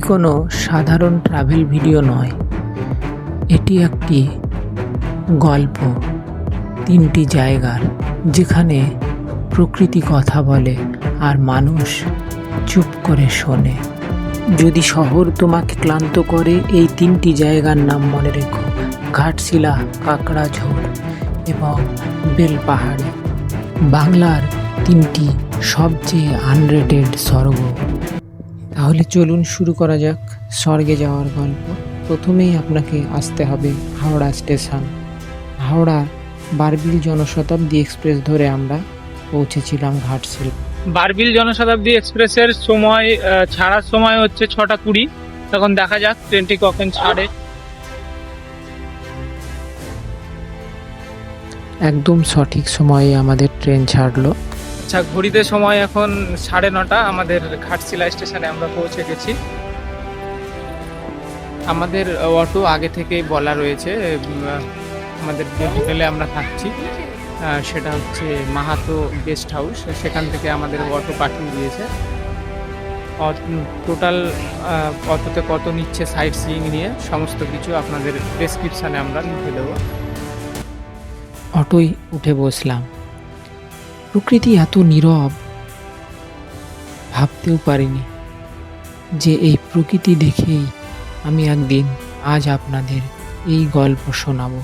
কোনো সাধারণ travel video নয়, এটি একটি গল্প, তিনটি জায়গার যেখানে প্রকৃতি কথা বলে আর মানুষ চুপ করে শোনে। যদি শহর তোমাকে ক্লান্ত করে, এই তিনটি জায়গার নাম মনে রেখো: ঘাটশিলা, কাকড়াঝোড় এবং বেলপাহাড়ি। বাংলার তিনটি সবচেয়ে আনরেটেড স্বর্গ। তাহলে চলুন শুরু করা যাক স্বর্গে যাওয়ার গল্প। প্রথমেই আপনাকে আসতে হবে হাওড়া স্টেশন। হাওড়া বারবিল জনশতাব্দী এক্সপ্রেস ধরে আমরা পৌঁছেছিলাম ঘাটশিলা। বারবিল জনশতাব্দী এক্সপ্রেসের সময় ছাড়ার সময় হচ্ছে 6:20। তখন দেখা যাক ট্রেনটি কখন ছাড়ে। একদম সঠিক সময়ে আমাদের ট্রেন ছাড়লো। আচ্ছা, ঘড়িতে সময় এখন 9:30। আমাদের ঘাটশিলা স্টেশনে আমরা পৌঁছে গেছি। আমাদের অটো আগে থেকেই বলা রয়েছে। আমাদের যে হোটেলে আমরা থাকছি সেটা হচ্ছে মাহাতো গেস্ট হাউস, সেখান থেকে আমাদের অটো পাঠিয়ে দিয়েছে। টোটাল অটোতে কত নিচ্ছে সাইট সিইং নিয়ে সমস্ত কিছু আপনাদের ডেসক্রিপশানে আমরা লিখে দেবো। অটোয় উঠে বসলাম। প্রকৃতি এত নীরব, ভাবতেও পারিনি যে এই প্রকৃতি দেখেই আমি একদিন আজ আপনাদের এই গল্প শোনাবো।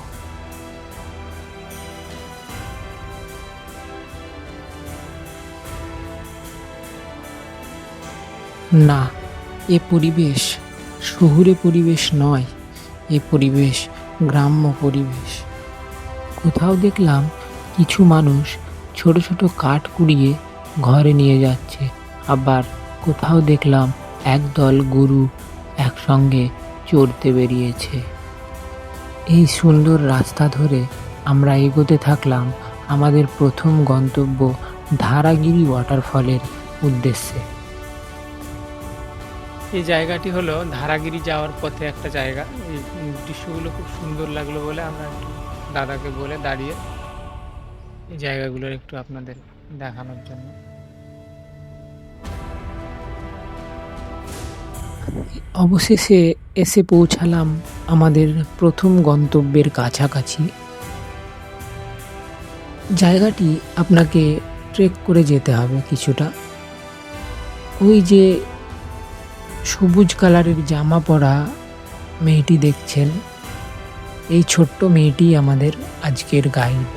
না, এ পরিবেশ শহুরে পরিবেশ নয়, এ পরিবেশ গ্রাম্য পরিবেশ। কোথাও দেখলাম কিছু মানুষ ছোট ছোট কাঠ কুড়িয়ে ঘরে নিয়ে যাচ্ছে, আবার কোথাও দেখলাম একদল গরু একসঙ্গে চড়তে বেরিয়েছে। এই সুন্দর রাস্তা ধরে আমরা এগোতে থাকলাম আমাদের প্রথম গন্তব্য ধারাগিরি ওয়াটারফলের উদ্দেশ্যে। এই জায়গাটি হলো ধারাগিরি যাওয়ার পথে একটা জায়গা। এই দৃশ্যগুলো খুব সুন্দর লাগলো বলে আমরা দাদাকে বলে দাঁড়িয়ে এই জায়গাগুলোর একটু আপনাদের দেখানোর জন্য। অবশেষে এসে পৌঁছালাম আমাদের প্রথম গন্তব্যের কাছাকাছি। জায়গাটি আপনাকে ট্রেক করে যেতে হবে কিছুটা। ওই যে সবুজ কালারের জামা পরা মেয়েটি দেখছেন, এই ছোট্ট মেয়েটি আমাদের আজকের গাইড।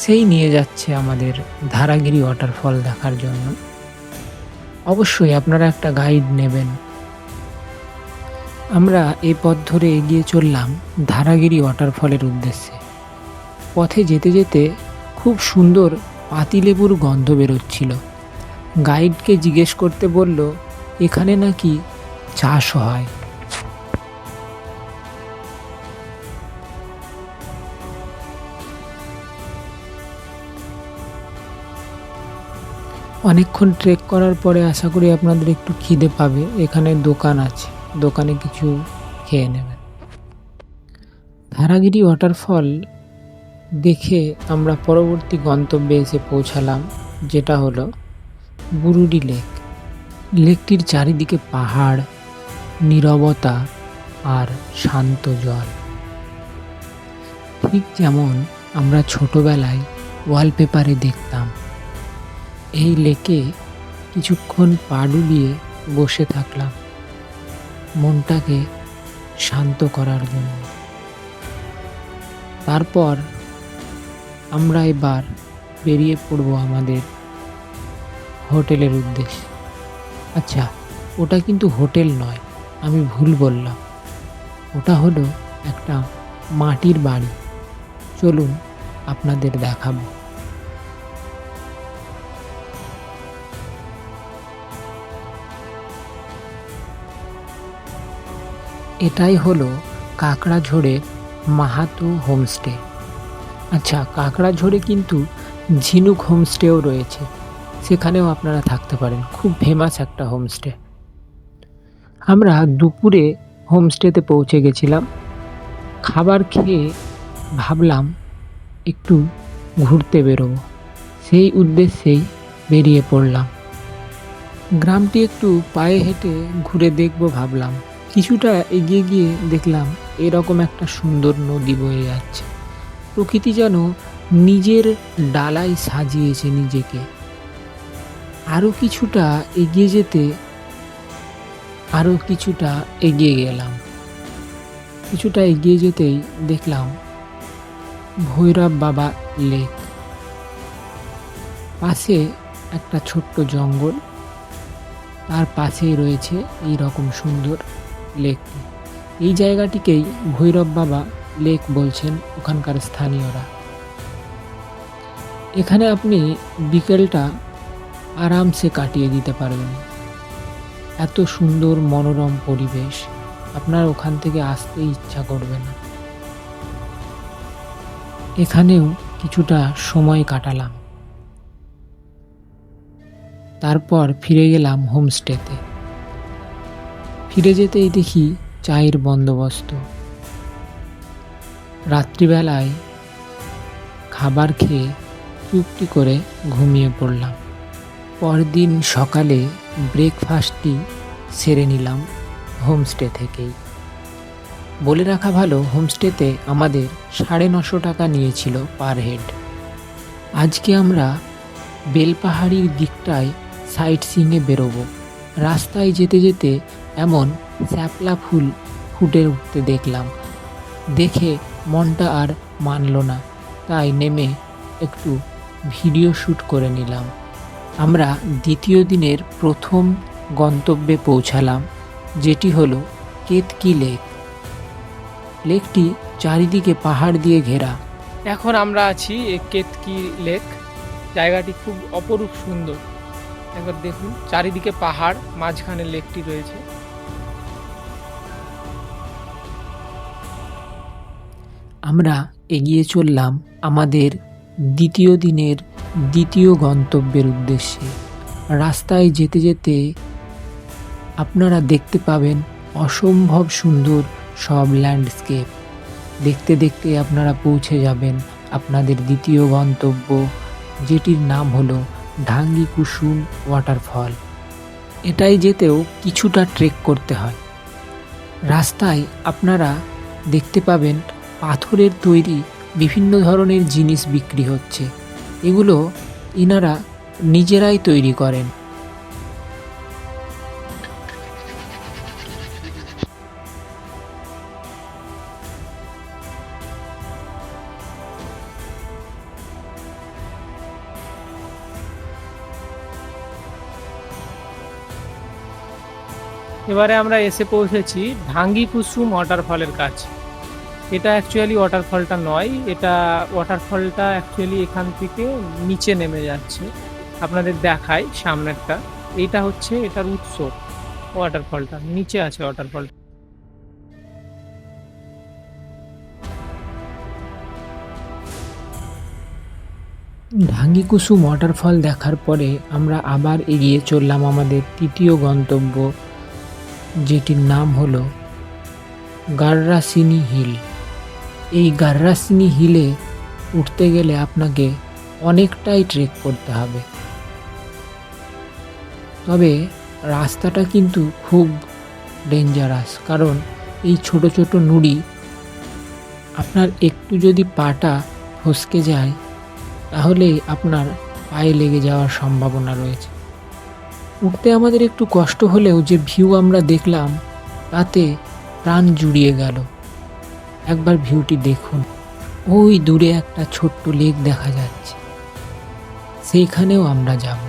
সেই নিয়ে যাচ্ছে আমাদের ধারাগিরি ওয়াটারফল দেখার জন্য। অবশ্যই আপনারা একটা গাইড নেবেন। আমরা এই পথ ধরে এগিয়ে চললাম ধারাগিরি ওয়াটারফলের উদ্দেশ্যে। পথে যেতে যেতে খুব সুন্দর পাতিলেবুর গন্ধ বেরোচ্ছিল। গাইডকে জিজ্ঞেস করতে বলল এখানে নাকি চাষ হয়। অনেকক্ষণ ট্রেক করার পরে আশা করি আপনাদের একটু খিদে পাবে। এখানে দোকান আছে, দোকানে কিছু খেয়ে নেবেন। ধারাগিরি ওয়াটারফল দেখে আমরা পরবর্তী গন্তব্যে এসে পৌঁছালাম, যেটা হলো বুরুডি লেক। লেকটির চারিদিকে পাহাড়, নীরবতা আর শান্ত জল, ঠিক যেমন আমরা ছোটবেলায় ওয়ালপেপারে দেখতাম। এই লেকে কিছুক্ষণ পা ডুবিয়ে বসে থাকলাম মনটাকে শান্ত করার জন্য। তারপর আমরা এবার বেরিয়ে পড়ব আমাদের হোটেলের উদ্দেশ্যে। আচ্ছা, ওটা কিন্তু হোটেল নয়, আমি ভুল বললাম। ওটা হলো একটা মাটির বাড়ি। চলুন আপনাদের দেখাবো। এটাই হলো কাকড়াঝোড়ের মাহাতো হোমস্টে। আচ্ছা, কাকড়াঝোড়ে কিন্তু ঝিনুক হোমস্টেও রয়েছে, সেখানেও আপনারা থাকতে পারেন। খুব ফেমাস একটা হোমস্টে। আমরা দুপুরে হোমস্টেতে পৌঁছে গেছিলাম। খাবার খেয়ে ভাবলাম একটু ঘুরতে বেরোবো, সেই উদ্দেশ্যেই বেরিয়ে পড়লাম। গ্রামটি একটু পায়ে হেঁটে ঘুরে দেখব ভাবলাম। কিছুটা এগিয়ে গিয়ে দেখলাম এরকম একটা সুন্দর নদী বয়ে যাচ্ছে। প্রকৃতি যেন নিজের ডালায় সাজিয়েছে নিজেকে। আরও কিছুটা এগিয়ে গেলাম। কিছুটা এগিয়ে যেতেই দেখলাম ভৈরব বাবা লেক। পাশে একটা ছোট্ট জঙ্গল, তার পাশেই রয়েছে এই রকম সুন্দর লেকটি। এই জায়গাটিকেই ভৈরব বাবা লেক বলছেন ওখানকার স্থানীয়রা। এখানে আপনি বিকেলটা আরামসে কাটিয়ে দিতে পারবেন। এত সুন্দর মনোরম পরিবেশ, আপনার ওখান থেকে আসতে ইচ্ছা করবে না। এখানেও কিছুটা সময় কাটালাম, তারপর ফিরে গেলাম হোমস্টেতে। ফিরে যেতেই দেখি চায়ের বন্দোবস্ত। রাত্রিবেলায় খাবার খেয়ে চুপটি করে ঘুমিয়ে পড়লাম। পরদিন সকালে ব্রেকফাস্টটি সেরে নিলাম হোমস্টে থেকেই। বলে রাখা ভালো, হোমস্টেতে আমাদের 950 টাকা নিয়েছিল পার হেড। আজকে আমরা বেলপাহাড়ির দিকটায় সাইট সিইংয়ে বেরোবো। রাস্তায় যেতে যেতে এমন শ্যাপলা ফুল ফুটে উঠতে দেখলাম। দেখে মনটা আর মানল না, তাই নেমে একটু ভিডিও শ্যুট করে নিলাম। আমরা দ্বিতীয় দিনের প্রথম গন্তব্যে পৌঁছালাম, যেটি হলো কেতকি লেক। লেকটি চারিদিকে পাহাড় দিয়ে ঘেরা। এখন আমরা আছি কেতকি লেক। জায়গাটি খুব অপরূপ সুন্দর। একবার দেখুন, চারিদিকে পাহাড়, মাঝখানে লেকটি রয়েছে। আমরা এগিয়ে চললাম আমাদের দ্বিতীয় দিনের দ্বিতীয় গন্তব্যের উদ্দেশ্যে। রাস্তায় যেতে যেতে আপনারা দেখতে পাবেন অসম্ভব সুন্দর সব ল্যান্ডস্কেপ। দেখতে দেখতে আপনারা পৌঁছে যাবেন আপনাদের দ্বিতীয় গন্তব্য, যেটির নাম হলো ঢাঙ্গি কুসুম ওয়াটারফল। এটাই যেতেও কিছুটা ট্রেক করতে হয়। রাস্তায় আপনারা দেখতে পাবেন পাথরের তৈরি বিভিন্ন ধরনের জিনিস বিক্রি হচ্ছে। এগুলো ইনারা নিজেরাই তৈরি করেন। এবারে আমরা এসে পৌঁছেছি ঢাঙ্গি কুসুম ওয়াটারফলের কাছে। এটা অ্যাকচুয়ালি ওয়াটারফলটা নয়, ওয়াটারফলটা অ্যাকচুয়ালি এখান থেকে নিচে নেমে যাচ্ছে। আপনাদের দেখাই সামনেরটা, এইটা হচ্ছে এটার উৎস। ওয়াটারফলটা নিচে আছে। ওয়াটারফলটা ঢাঙ্গি কুসুম ওয়াটারফল দেখার পরে আমরা আবার এগিয়ে চললাম আমাদের তৃতীয় গন্তব্য, যেটির নাম হলো গাররাসিনি হিল। এই গাররাসিনি হিলে উঠতে গেলে আপনাকে অনেকটাই ট্রেক করতে হবে, তবে রাস্তাটা কিন্তু খুব ডেঞ্জারাস। কারণ এই ছোট ছোট নুড়ি, আপনার একটু যদি পাটা ফসকে যায় তাহলে আপনার পায়ে লেগে যাওয়ার সম্ভাবনা রয়েছে। উঠতে আমাদের একটু কষ্ট হলেও যে ভিউ আমরা দেখলাম তাতে প্রাণ জুড়িয়ে গেল। একবার ভিউটি দেখুন, ওই দূরে একটা ছোট্ট লেক দেখা যাচ্ছে, সেইখানেও আমরা যাব।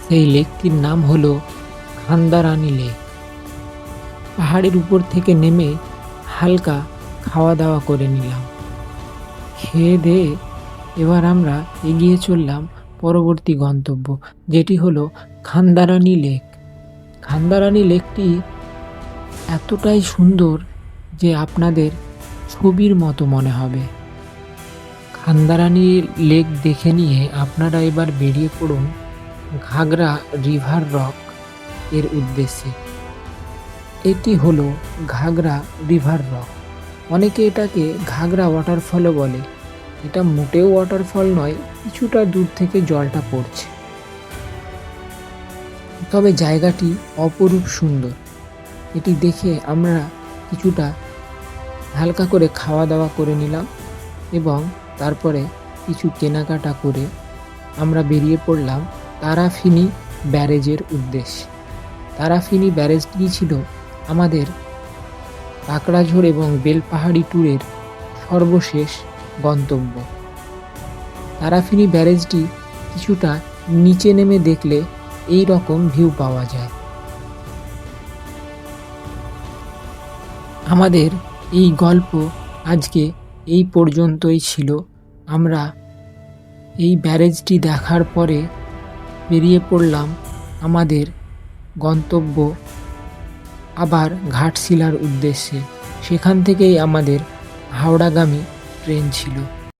সেই লেকটির নাম হলো খান্দারানি লেক। পাহাড়ের উপর থেকে নেমে হালকা খাওয়া দাওয়া করে নিলাম। খেয়ে দিয়ে এবার আমরা এগিয়ে চললাম পরবর্তী গন্তব্য, যেটি হলো খান্দারানি লেক। খান্দারানি লেকটি এতটাই সুন্দর যে আপনাদের ছবির মতো মনে হবে। খান্দারানি লেক দেখে নিয়ে আপনারা এবার বেরিয়ে পড়ুন ঘাগরা রিভার রক এর উদ্দেশ্যে। এটি হলো ঘাগরা রিভার রক। অনেকে এটাকে ঘাগরা ওয়াটারফলও বলে। এটা মোটেও ওয়াটারফল নয়, কিছুটা দূর থেকে জলটা পড়ছে। তবে জায়গাটি অপরূপ সুন্দর। এটি দেখে আমরা কিছুটা হালকা করে খাওয়া দাওয়া করে নিলাম এবং তারপরে কিছু কেনাকাটা করে আমরা বেরিয়ে পড়লাম তারাফিনি ব্যারেজের উদ্দেশ্যে। তারাফিনি ব্যারেজটি ছিল আমাদের কাকড়াঝোড় এবং বেলপাহাড়ি ট্যুরের সর্বশেষ গন্তব্য। তারাফিনি ব্যারেজটি কিছুটা নিচে নেমে দেখলে এই রকম ভিউ পাওয়া যায়। আমাদের এই গল্প আজকে এই পর্যন্তই ছিল। আমরা এই ব্যারেজটি দেখার পরে বেরিয়ে পড়লাম আমাদের গন্তব্য আবার ঘাটশিলার উদ্দেশ্যে। সেখান থেকেই আমাদের হাওড়াগামী ট্রেন ছিল।